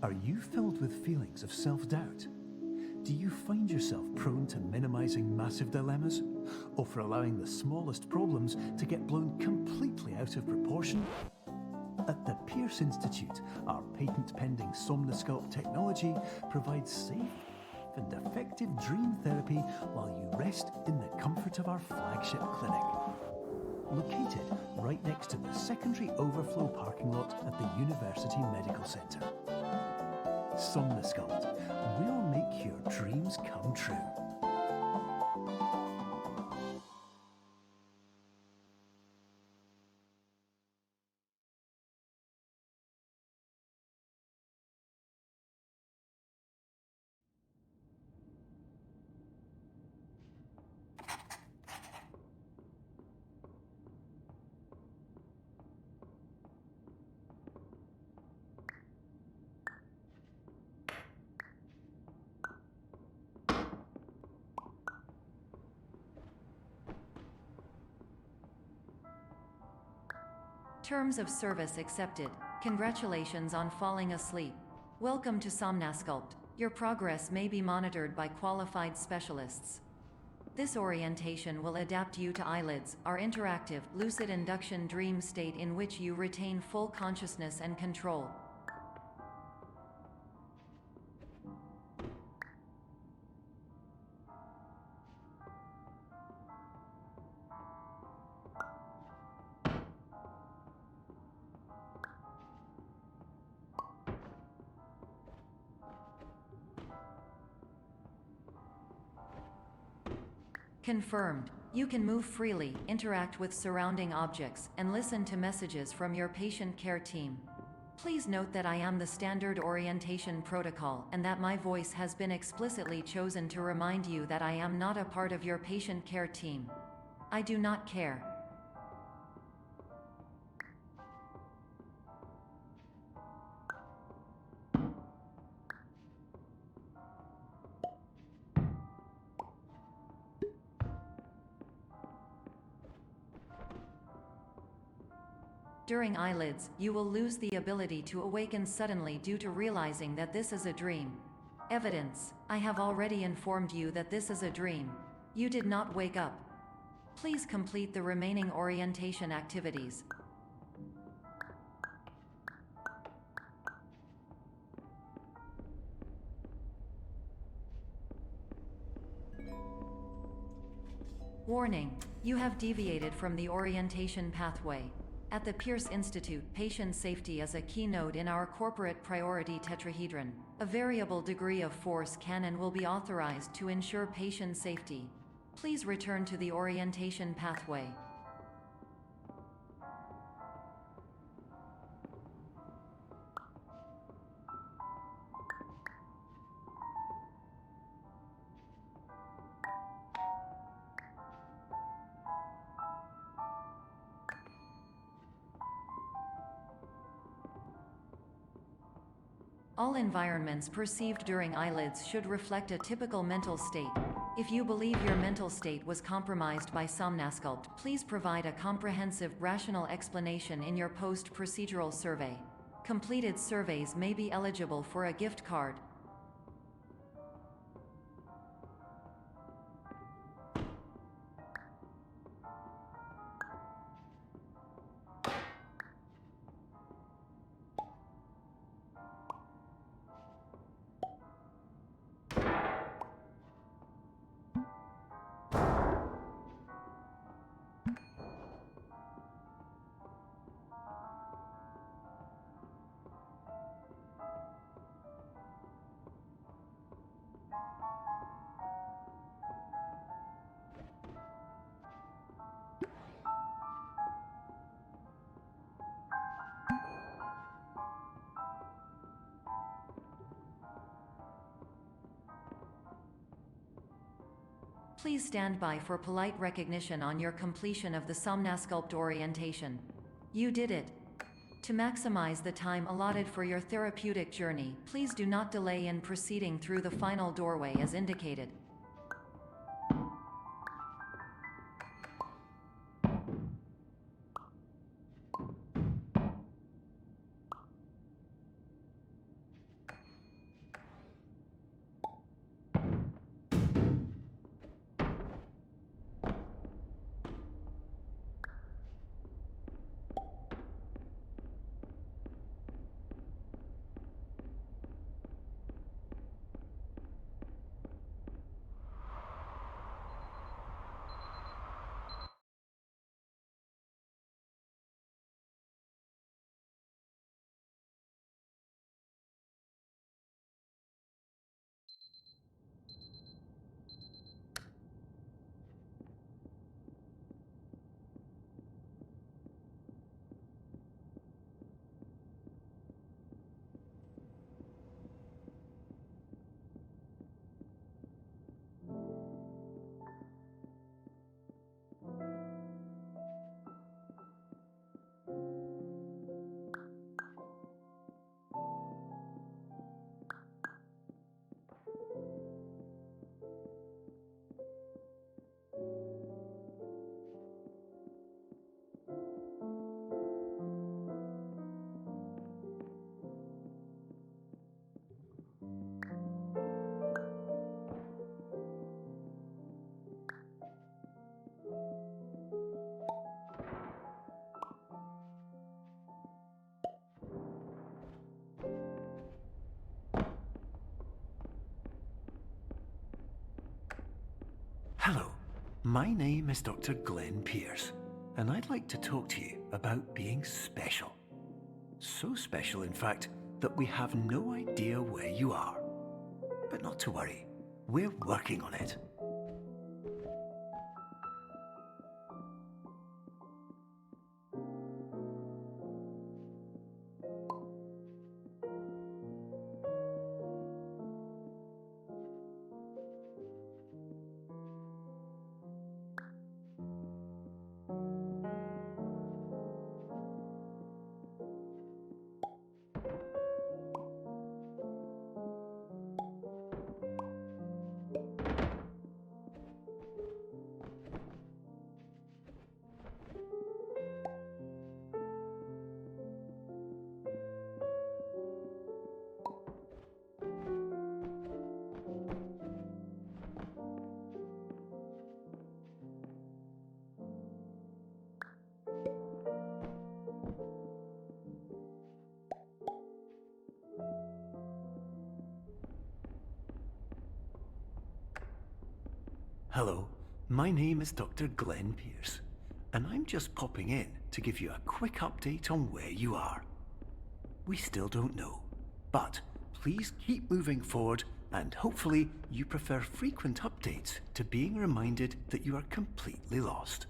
Are you filled with feelings of self-doubt? Do you find yourself prone to minimizing massive dilemmas, or for allowing the smallest problems to get blown completely out of proportion? At the Pierce Institute, our patent-pending Somnasculpt technology provides safe and effective dream therapy while you rest in the comfort of our flagship clinic. Located right next to the secondary overflow parking lot at the University Medical Centre. Somnasculpt will make your dreams come true. Terms of service accepted. Congratulations on falling asleep. Welcome to Somnasculpt. Your progress may be monitored by qualified specialists. This orientation will adapt you to eyelids, our interactive, lucid induction dream state in which you retain full consciousness and control. Confirmed. You can move freely, interact with surrounding objects, and listen to messages from your patient care team. Please note that I am the standard orientation protocol and that my voice has been explicitly chosen to remind you that I am not a part of your patient care team. I do not care. During eyelids, you will lose the ability to awaken suddenly due to realizing that this is a dream. Evidence: I have already informed you that this is a dream. You did not wake up. Please complete the remaining orientation activities. Warning: you have deviated from the orientation pathway. At the Pierce Institute, patient safety is a keynote in our corporate priority tetrahedron. A variable degree of force can and will be authorized to ensure patient safety. Please return to the orientation pathway. All environments perceived during eyelids should reflect a typical mental state. If you believe your mental state was compromised by Somnasculpt, please provide a comprehensive, rational explanation in your post-procedural survey. Completed surveys may be eligible for a gift card. Please stand by for polite recognition on your completion of the Somnasculpt orientation. You did it. To maximize the time allotted for your therapeutic journey, please do not delay in proceeding through the final doorway as indicated. My name is Dr. Glenn Pierce, and I'd like to talk to you about being special. So special, in fact, that we have no idea where you are. But not to worry, we're working on it. Hello, my name is Dr. Glenn Pierce, and I'm just popping in to give you a quick update on where you are. We still don't know, but please keep moving forward, and hopefully you prefer frequent updates to being reminded that you are completely lost.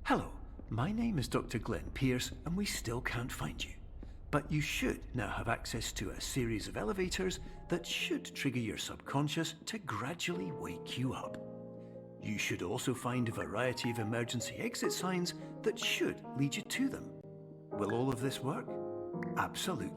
Hello, my name is Dr. Glenn Pierce, and we still can't find you. But you should now have access to a series of elevators that should trigger your subconscious to gradually wake you up. You should also find a variety of emergency exit signs that should lead you to them. Will all of this work? Absolutely.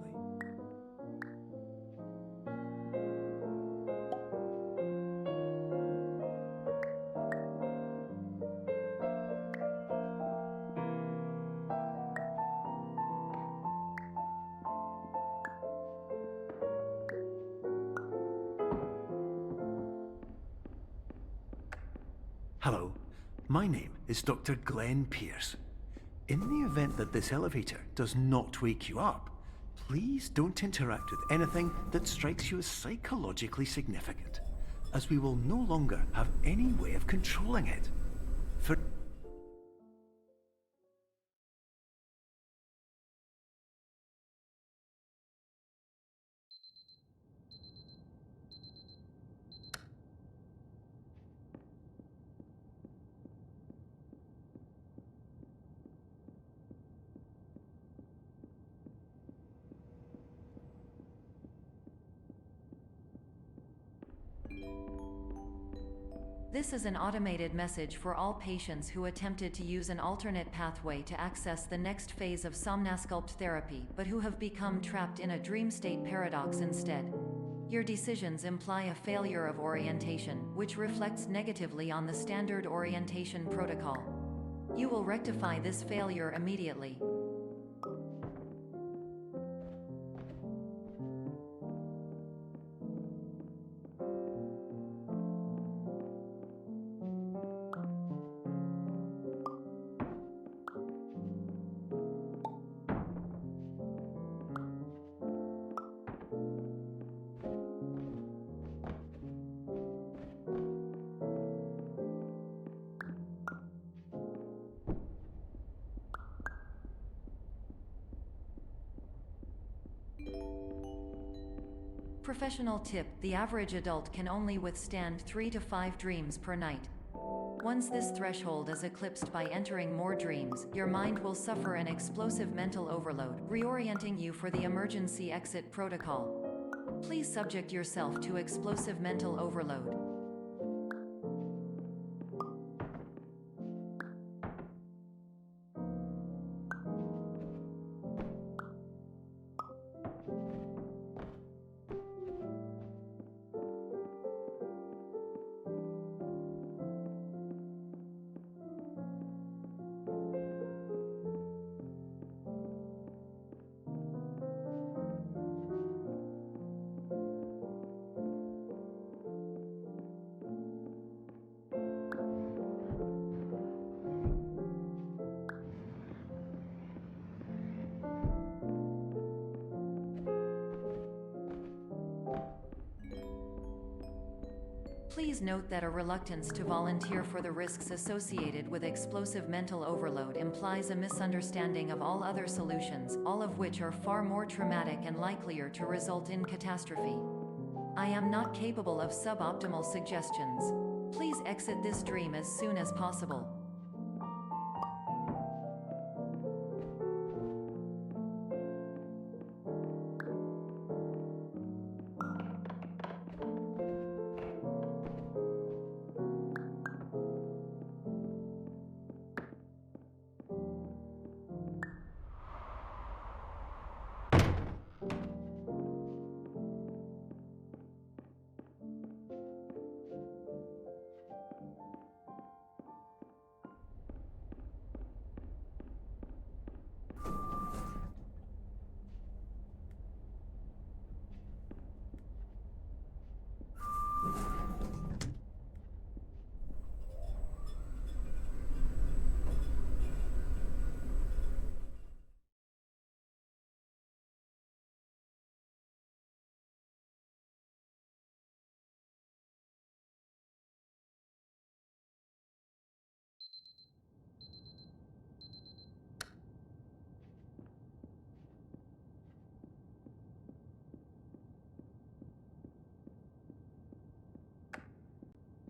Hello, my name is Dr. Glenn Pierce. In the event that this elevator does not wake you up, please don't interact with anything that strikes you as psychologically significant, as we will no longer have any way of controlling it. For This is an automated message for all patients who attempted to use an alternate pathway to access the next phase of Somnasculpt therapy but who have become trapped in a dream state paradox instead. Your decisions imply a failure of orientation, which reflects negatively on the standard orientation protocol. You will rectify this failure immediately. Professional tip: the average adult can only withstand 3 to 5 dreams per night. Once this threshold is eclipsed by entering more dreams, your mind will suffer an explosive mental overload, reorienting you for the emergency exit protocol. Please subject yourself to explosive mental overload. Please note that a reluctance to volunteer for the risks associated with explosive mental overload implies a misunderstanding of all other solutions, all of which are far more traumatic and likelier to result in catastrophe. I am not capable of suboptimal suggestions. Please exit this dream as soon as possible.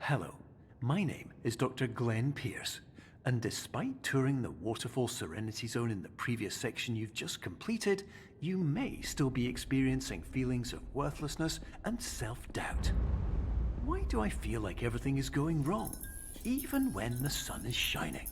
Hello, my name is Dr. Glenn Pierce, and despite touring the Waterfall Serenity Zone in the previous section you've just completed, you may still be experiencing feelings of worthlessness and self-doubt. Why do I feel like everything is going wrong, even when the sun is shining?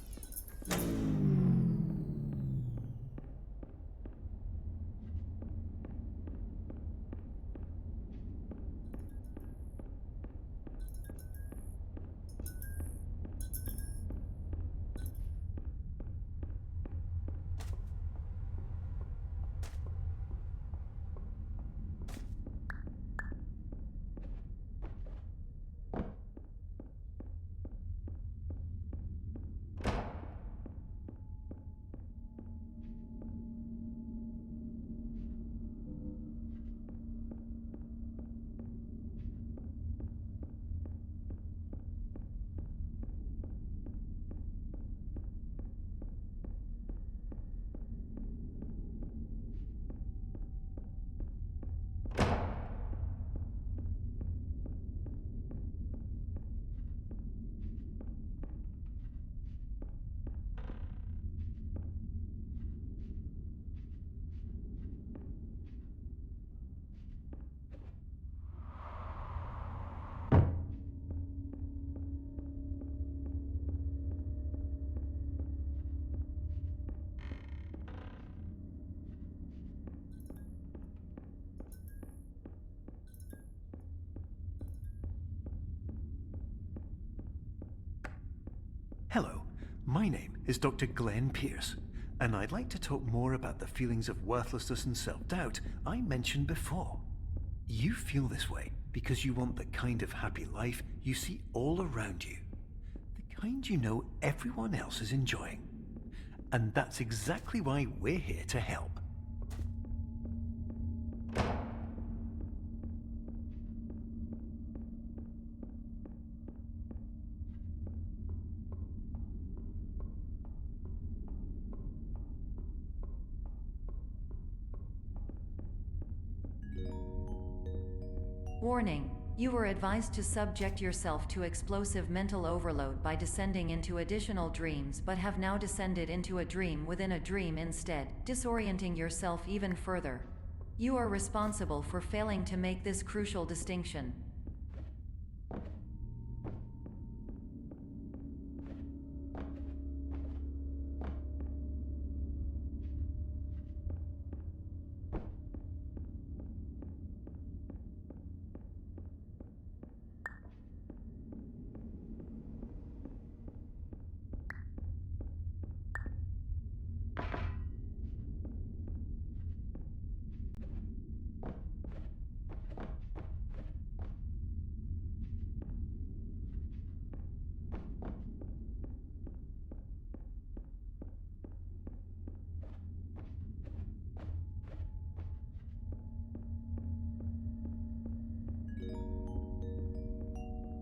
Hello, my name is Dr. Glenn Pierce, and I'd like to talk more about the feelings of worthlessness and self-doubt I mentioned before. You feel this way because you want the kind of happy life you see all around you, the kind you know everyone else is enjoying. And that's exactly why we're here to help. Warning: you were advised to subject yourself to explosive mental overload by descending into additional dreams, but have now descended into a dream within a dream instead, disorienting yourself even further. You are responsible for failing to make this crucial distinction.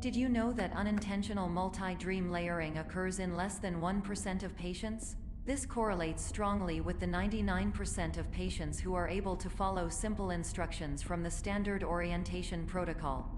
Did you know that unintentional multi-dream layering occurs in less than 1% of patients? This correlates strongly with the 99% of patients who are able to follow simple instructions from the standard orientation protocol.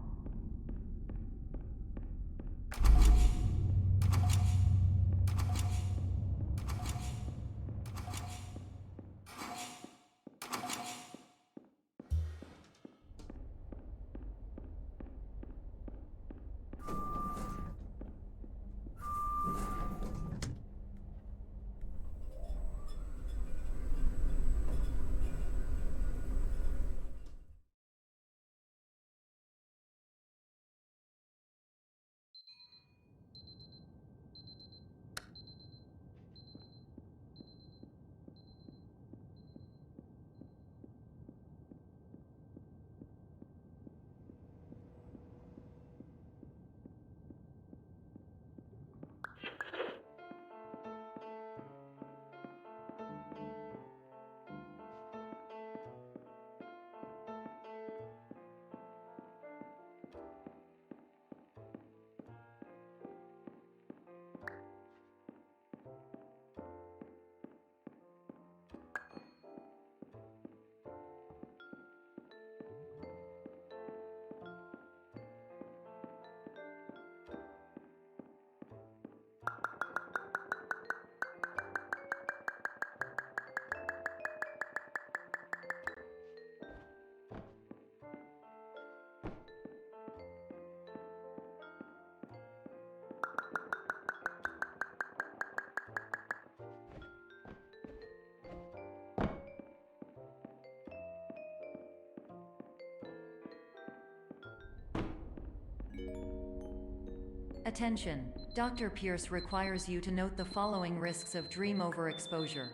Attention! Dr. Pierce requires you to note the following risks of dream overexposure.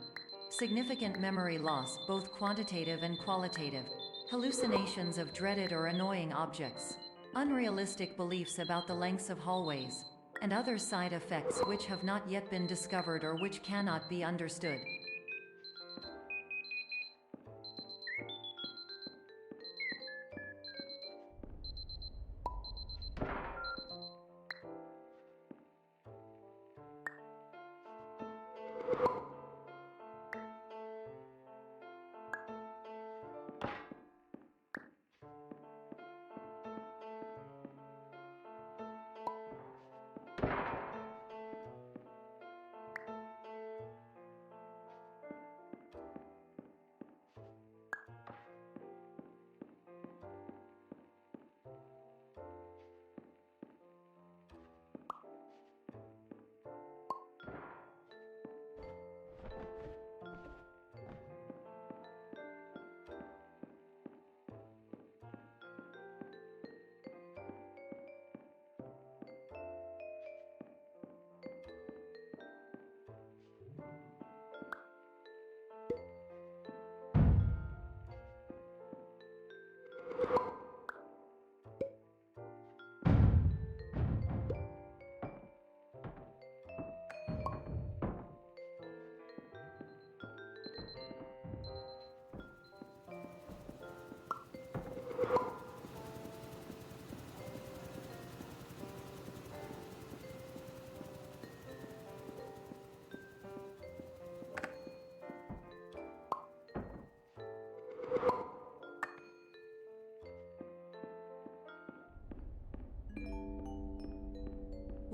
Significant memory loss, both quantitative and qualitative. Hallucinations of dreaded or annoying objects. Unrealistic beliefs about the lengths of hallways. And other side effects which have not yet been discovered or which cannot be understood.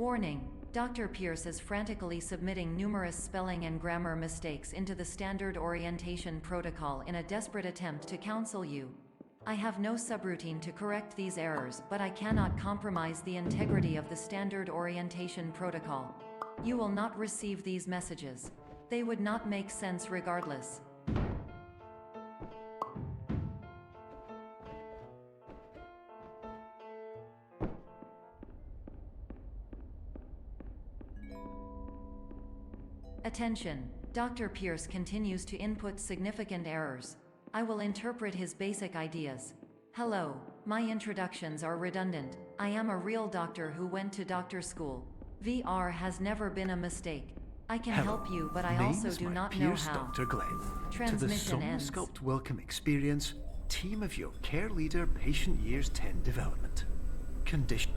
Warning! Dr. Pierce is frantically submitting numerous spelling and grammar mistakes into the standard orientation protocol in a desperate attempt to counsel you. I have no subroutine to correct these errors, but I cannot compromise the integrity of the standard orientation protocol. You will not receive these messages. They would not make sense regardless. Attention! Dr. Pierce continues to input significant errors. I will interpret his basic ideas. Hello, my introductions are redundant. I am a real doctor who went to doctor school. VR has never been a mistake. I can help you, but I also do not know Pierce, how. Dr. Glenn. Transmission to the ends. Somnasculpt Welcome Experience, team of your care leader, patient years 10 development. Condition.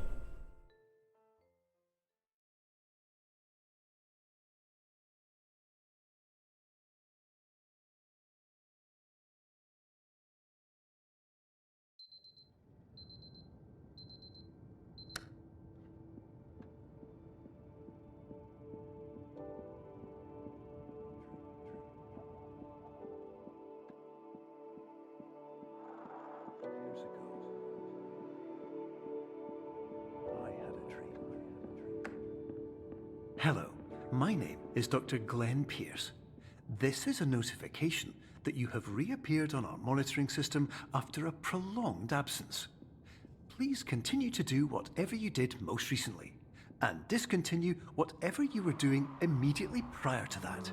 Hello, my name is Dr. Pierce. This is a notification that you have reappeared on our monitoring system after a prolonged absence. Please continue to do whatever you did most recently, and discontinue whatever you were doing immediately prior to that.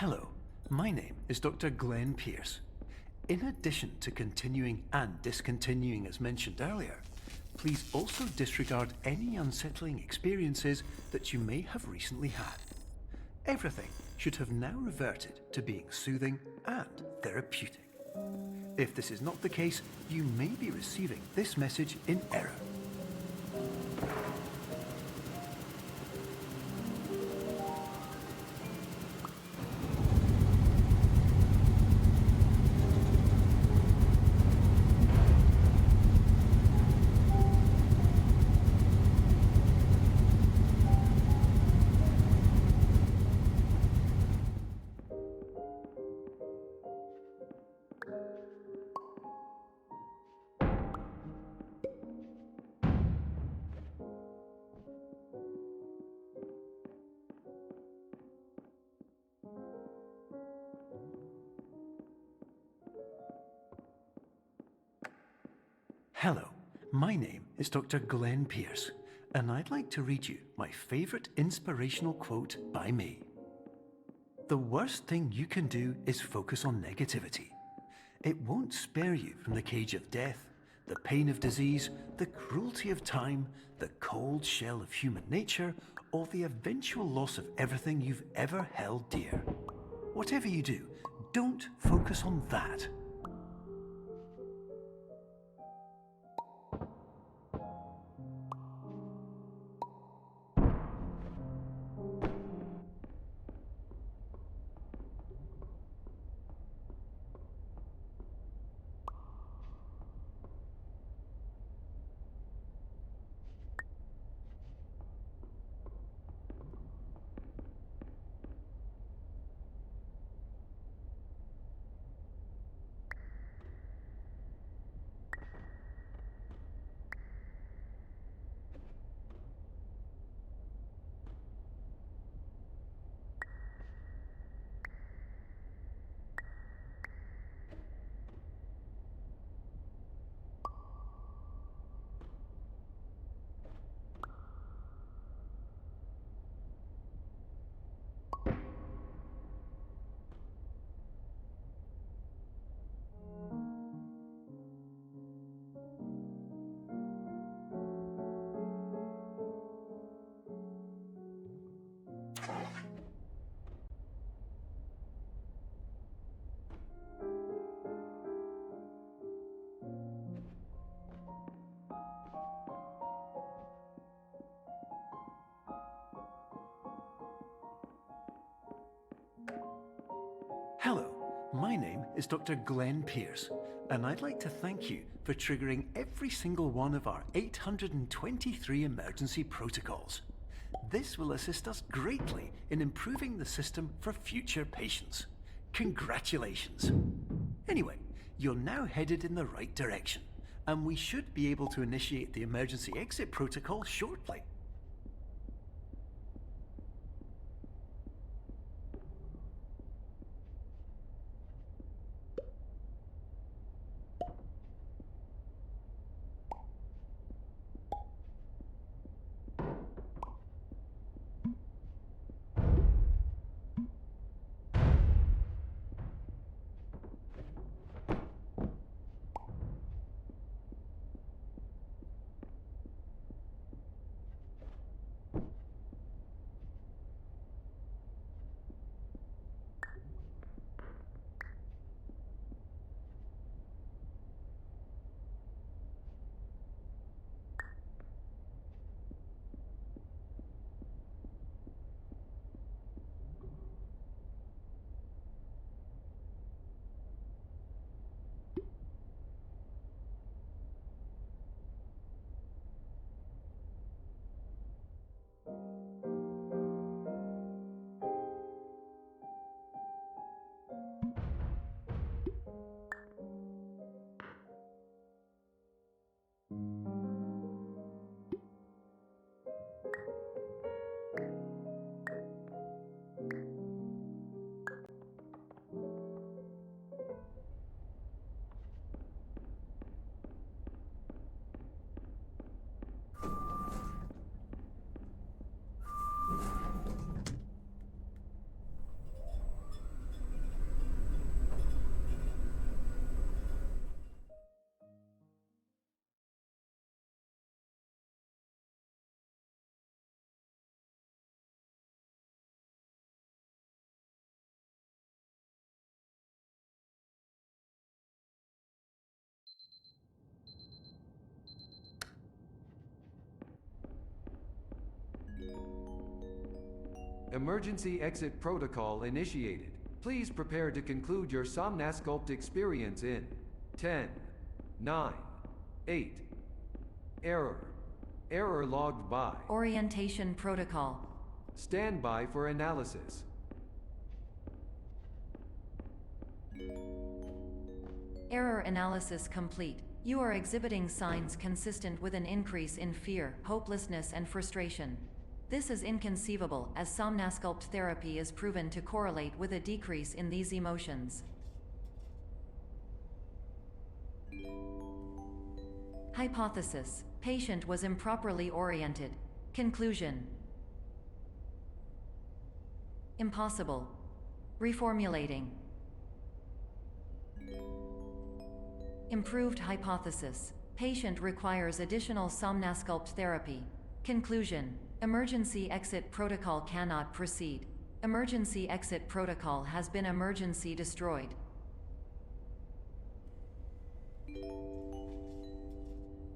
Hello, my name is Dr. Pierce. In addition to continuing and discontinuing as mentioned earlier, please also disregard any unsettling experiences that you may have recently had. Everything should have now reverted to being soothing and therapeutic. If this is not the case, you may be receiving this message in error. Hello, my name is Dr. Pierce, and I'd like to read you my favorite inspirational quote by me. The worst thing you can do is focus on negativity. It won't spare you from the cage of death, the pain of disease, the cruelty of time, the cold shell of human nature, or the eventual loss of everything you've ever held dear. Whatever you do, don't focus on that. Hello, my name is Dr. Pierce, and I'd like to thank you for triggering every single one of our 823 emergency protocols. This will assist us greatly in improving the system for future patients. Congratulations! Anyway, you're now headed in the right direction, and we should be able to initiate the emergency exit protocol shortly. Emergency exit protocol initiated. Please prepare to conclude your Somnasculpt experience in 10, 9, 8. Error. Error logged by. Orientation protocol. Stand by for analysis. Error analysis complete. You are exhibiting signs consistent with an increase in fear, hopelessness, and frustration. This is inconceivable, as Somnasculpt therapy is proven to correlate with a decrease in these emotions. Hypothesis: patient was improperly oriented. Conclusion: impossible. Reformulating. Improved hypothesis: patient requires additional Somnasculpt therapy. Conclusion: emergency exit protocol cannot proceed. Emergency exit protocol has been emergency destroyed.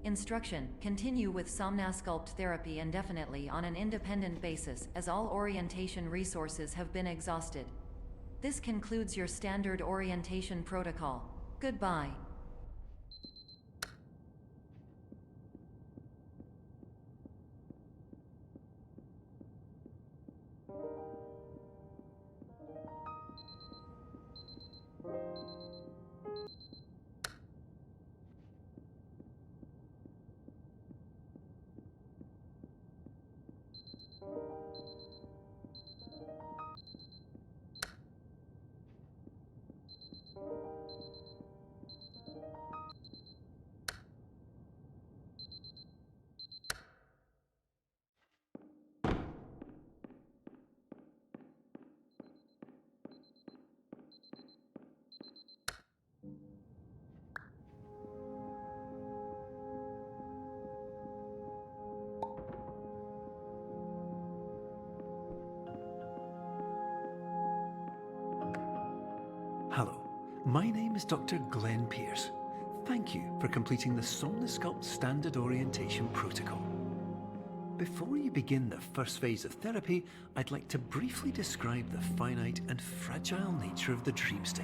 Instruction: continue with Somnasculpt therapy indefinitely on an independent basis, as all orientation resources have been exhausted. This concludes your standard orientation protocol. Goodbye. Hello, my name is Dr. Glenn Pierce. Thank you for completing the Somnasculpt Standard Orientation Protocol. Before you begin the first phase of therapy, I'd like to briefly describe the finite and fragile nature of the dream state.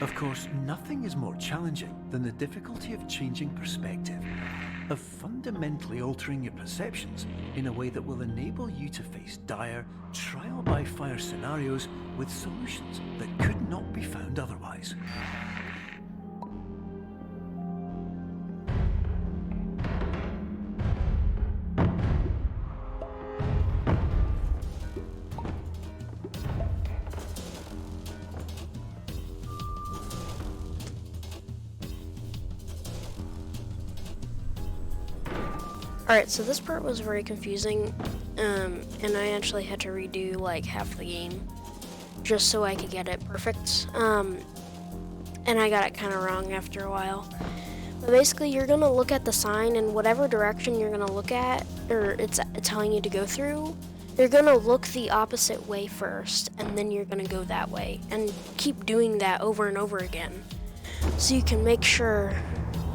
Of course, nothing is more challenging than the difficulty of changing perspective, of fundamentally altering your perceptions in a way that will enable you to face dire, trial-by-fire scenarios with solutions that could not be found otherwise. Alright, so this part was very confusing, and I actually had to redo like half the game just so I could get it perfect, and I got it kind of wrong after a while. But basically, you're going to look at the sign, and whatever direction you're going to look at, or it's telling you to go through, you're going to look the opposite way first, and then you're going to go that way, and keep doing that over and over again, so you can make sure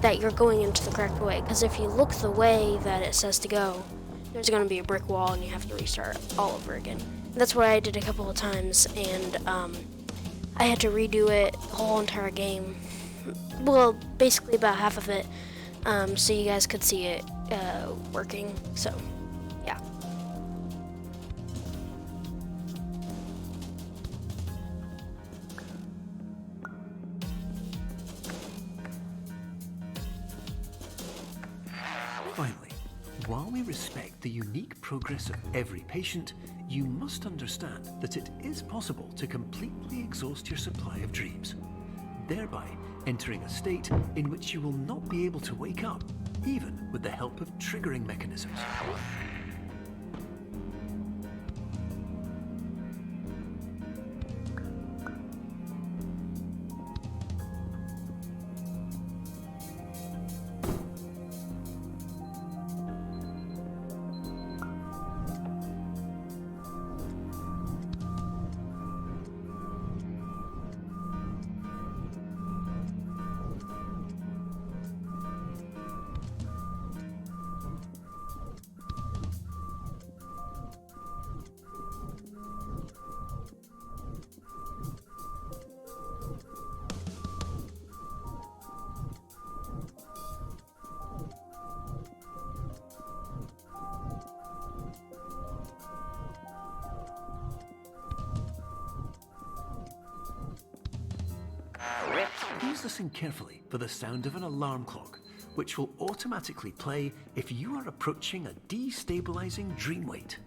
that you're going into the correct way, because if you look the way that it says to go, there's going to be a brick wall and you have to restart all over again. That's what I did a couple of times, and I had to redo it, the whole entire game. Well, basically about half of it, so you guys could see it working, so yeah. Finally, while we respect the unique progress of every patient, you must understand that it is possible to completely exhaust your supply of dreams, thereby entering a state in which you will not be able to wake up, even with the help of triggering mechanisms. Please listen carefully for the sound of an alarm clock, which will automatically play if you are approaching a destabilizing dream weight.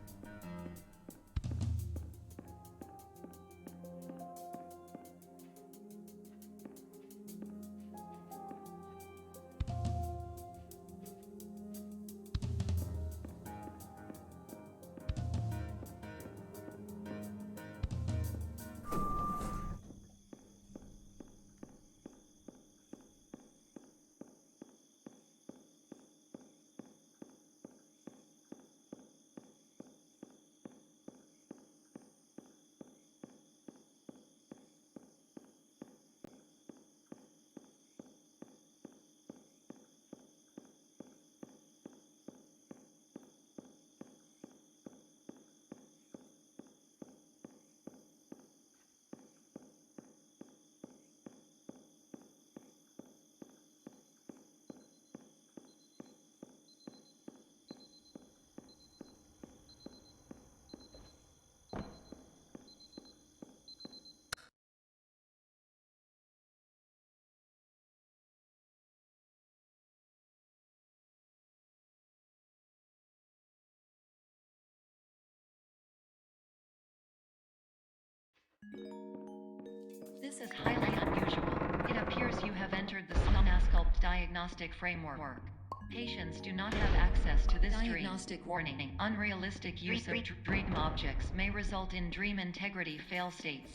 This is highly unusual. It appears you have entered the Somnasculpt diagnostic framework. Patients do not have access to this diagnostic warning. Unrealistic use of dream objects may result in dream integrity fail states.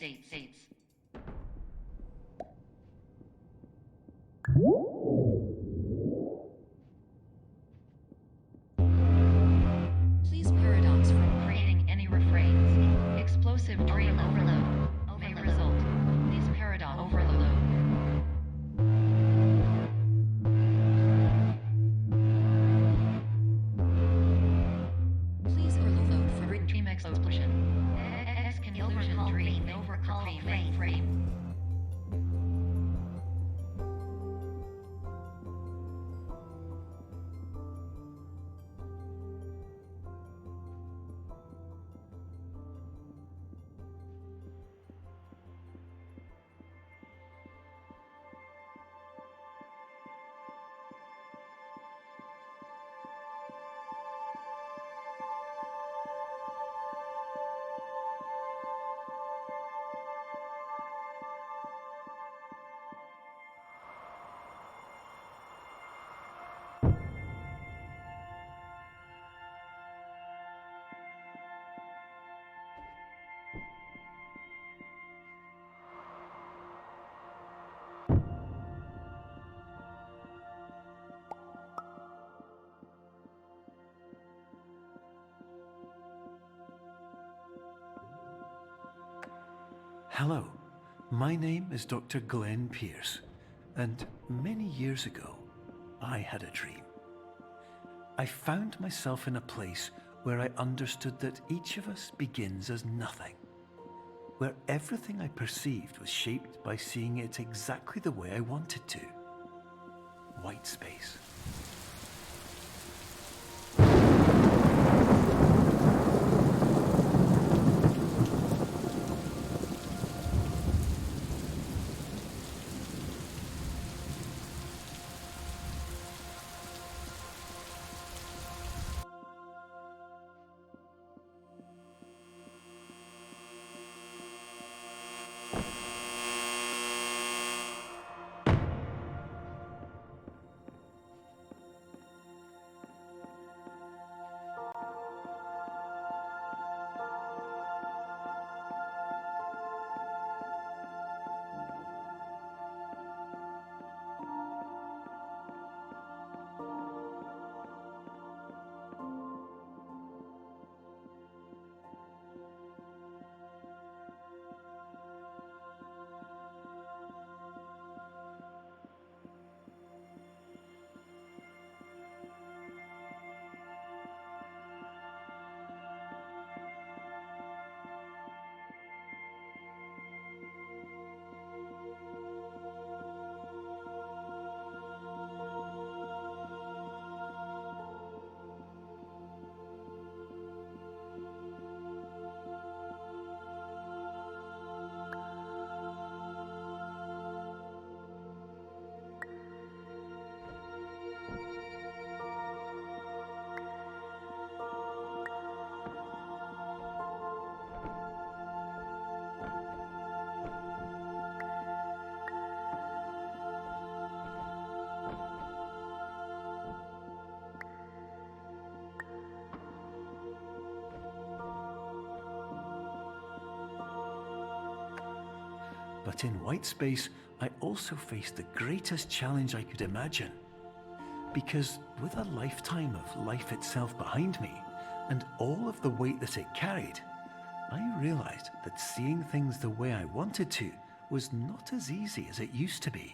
Please paradox from creating any refrains. Explosive dream overload may result. Please paradox overload. Please overload for dream explosion. Exclusion dream overcall frame. Hello, my name is Dr. Glenn Pierce, and many years ago, I had a dream. I found myself in a place where I understood that each of us begins as nothing, where everything I perceived was shaped by seeing it exactly the way I wanted to. White space. But in white space, I also faced the greatest challenge I could imagine. Because with a lifetime of life itself behind me, and all of the weight that it carried, I realized that seeing things the way I wanted to was not as easy as it used to be.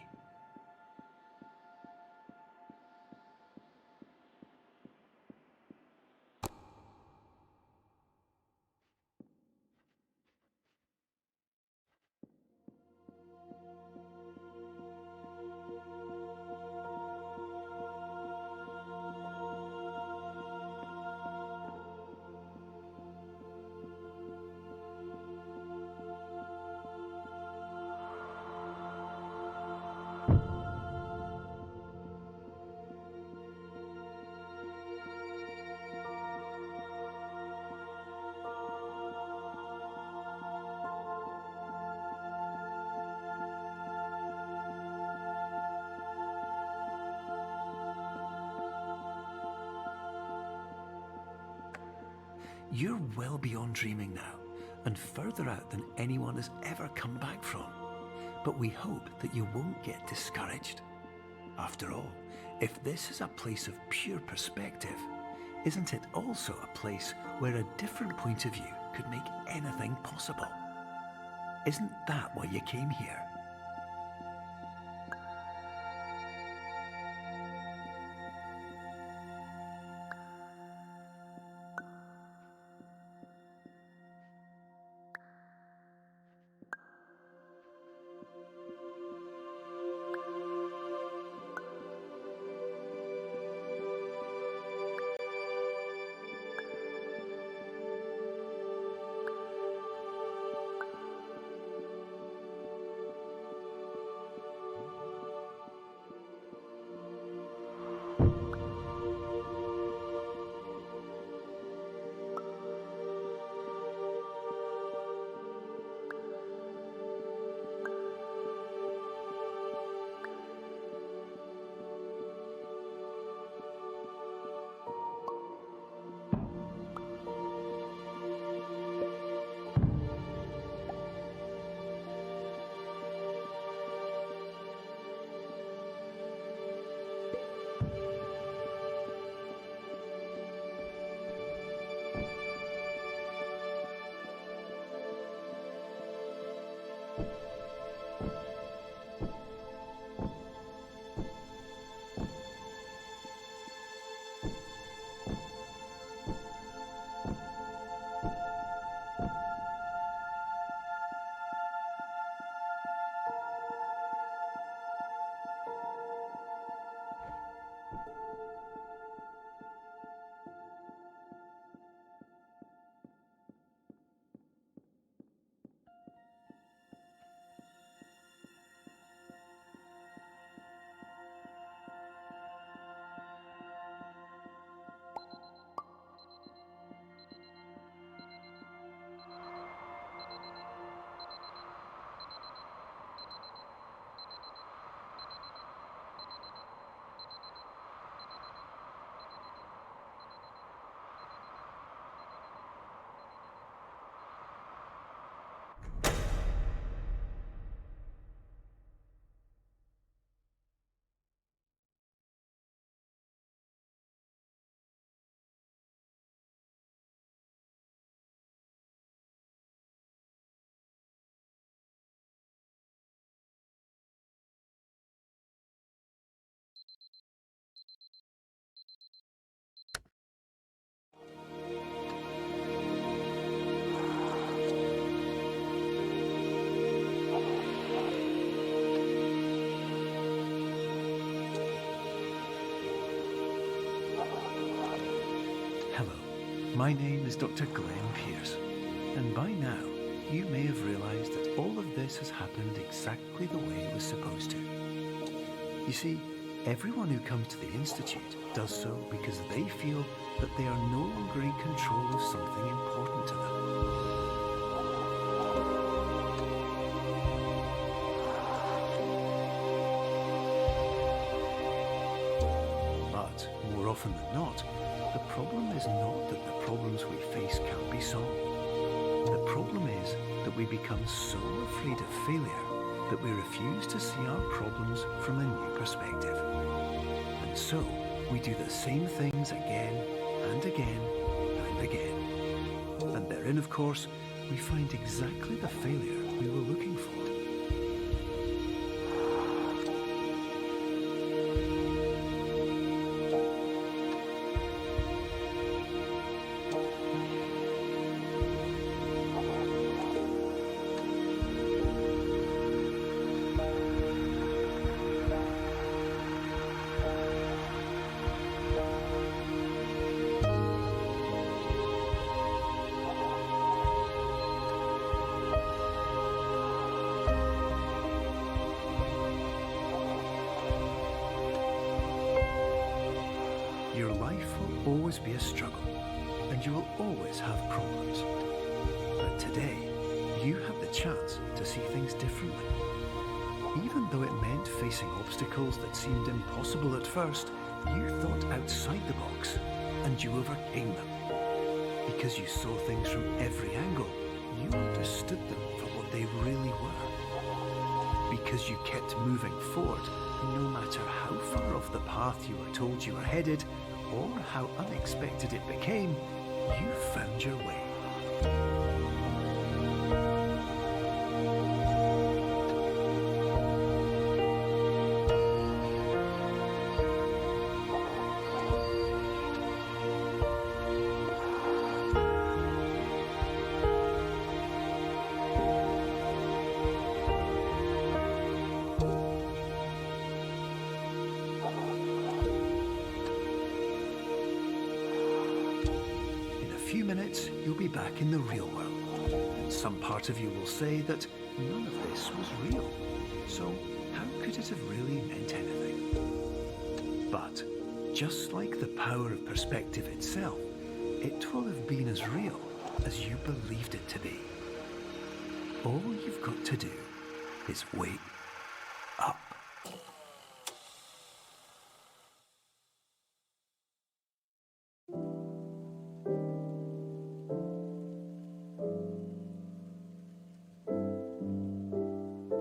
You're well beyond dreaming now, and further out than anyone has ever come back from. But we hope that you won't get discouraged. After all, if this is a place of pure perspective, isn't it also a place where a different point of view could make anything possible? Isn't that why you came here? My name is Dr. Pierce, and by now you may have realized that all of this has happened exactly the way it was supposed to. You see, everyone who comes to the Institute does so because they feel that they are no longer in control of something important to them. But more often than not, the problem is not that the problems we face can't be solved. The problem is that we become so afraid of failure that we refuse to see our problems from a new perspective. And so, we do the same things again and again and again. And therein, of course, we find exactly the failure we were looking for. Your life will always be a struggle, and you will always have problems. But today, you have the chance to see things differently. Even though it meant facing obstacles that seemed impossible at first, you thought outside the box, and you overcame them. Because you saw things from every angle, you understood them for what they really were. Because you kept moving forward, no matter how far off the path you were told you were headed, or how unexpected it became, you found your way. In a few minutes, you'll be back in the real world, and some part of you will say that none of this was real. So how could it have really meant anything? But just like the power of perspective itself, it will have been as real as you believed it to be. All you've got to do is wait